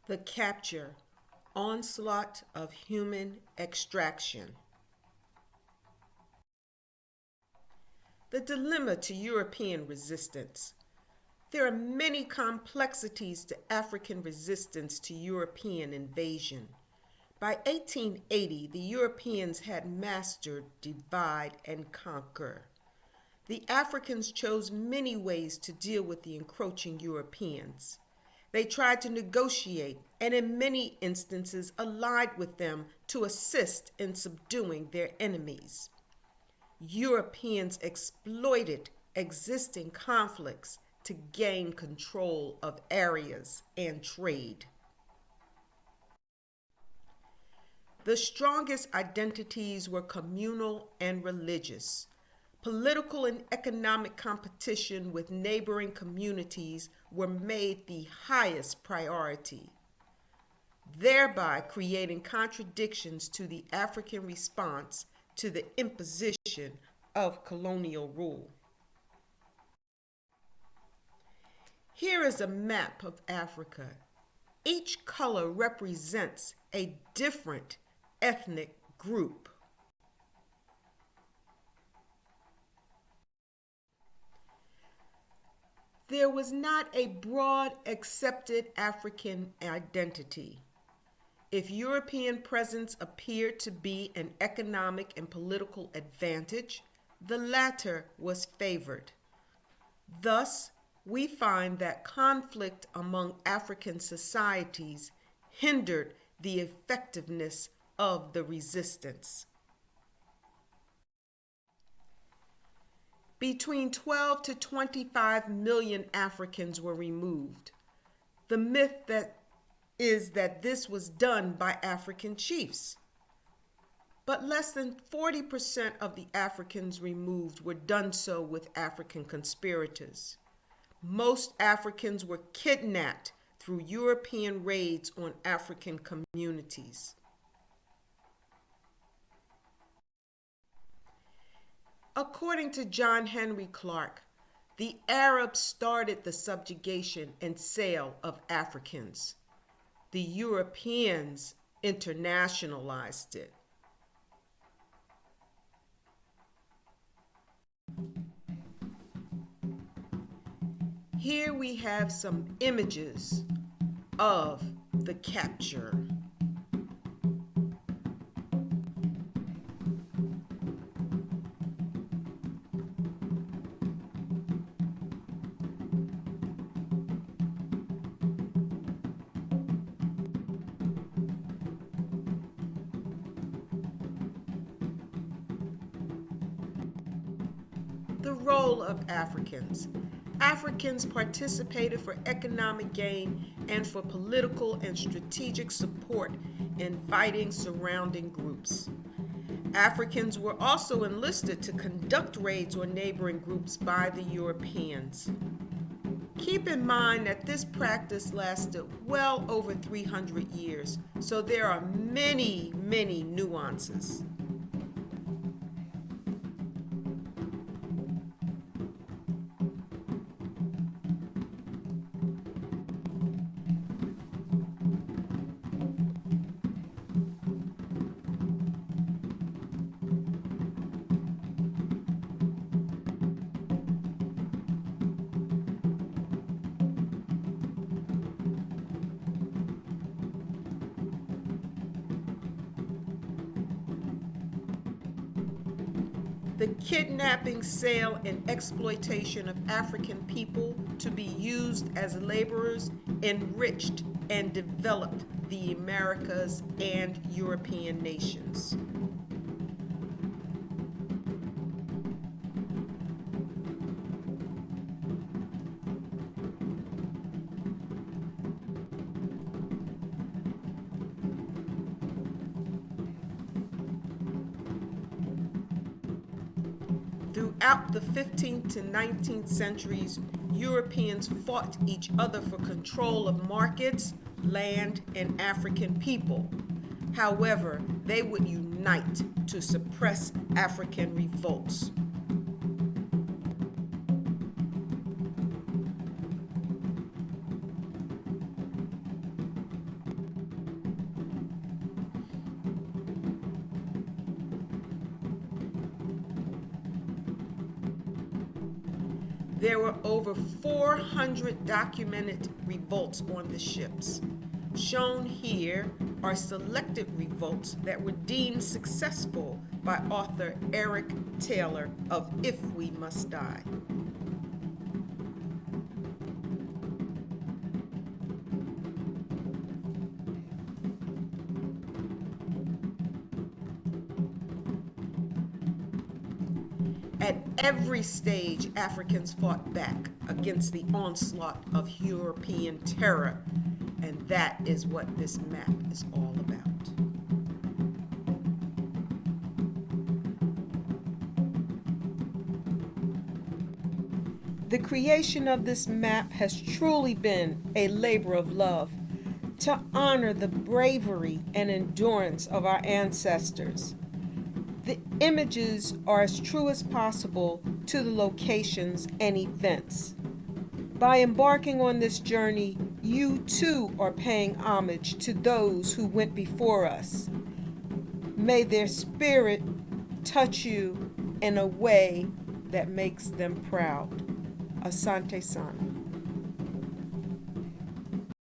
The capture, onslaught of human extraction. The dilemma to European resistance. There are many complexities to African resistance to European invasion. By 1880, the Europeans had mastered divide and conquer. The Africans chose many ways to deal with the encroaching Europeans. They tried to negotiate and in many instances allied with them to assist in subduing their enemies. Europeans exploited existing conflicts to gain control of areas and trade. The strongest identities were communal and religious. Political and economic competition with neighboring communities were made the highest priority, thereby creating contradictions to the African response to the imposition of colonial rule. Here is a map of Africa. Each color represents a different ethnic group. There was not a broad accepted African identity. If European presence appeared to be an economic and political advantage, the latter was favored. Thus, we find that conflict among African societies hindered the effectiveness of the resistance. Between 12 to 25 million Africans were removed. The myth is that this was done by African chiefs. But less than 40% of the Africans removed were done so with African conspirators. Most Africans were kidnapped through European raids on African communities. According to John Henry Clark, the Arabs started the subjugation and sale of Africans. The Europeans internationalized it. Here we have some images of the capture. The role of Africans. Africans participated for economic gain and for political and strategic support in fighting surrounding groups. Africans were also enlisted to conduct raids on neighboring groups by the Europeans. Keep in mind that this practice lasted well over 300 years, so there are many, many nuances. The kidnapping, sale, and exploitation of African people to be used as laborers enriched and developed the Americas and European nations. Throughout the 15th to 19th centuries, Europeans fought each other for control of markets, land, and African people. However, they would unite to suppress African revolts. There were over 400 documented revolts on the ships. Shown here are selected revolts that were deemed successful by author Eric Taylor of If We Must Die. At every stage, Africans fought back against the onslaught of European terror, and that is what this map is all about. The creation of this map has truly been a labor of love to honor the bravery and endurance of our ancestors. The images are as true as possible to the locations and events. By embarking on this journey, you too are paying homage to those who went before us. May their spirit touch you in a way that makes them proud. Asante Sana.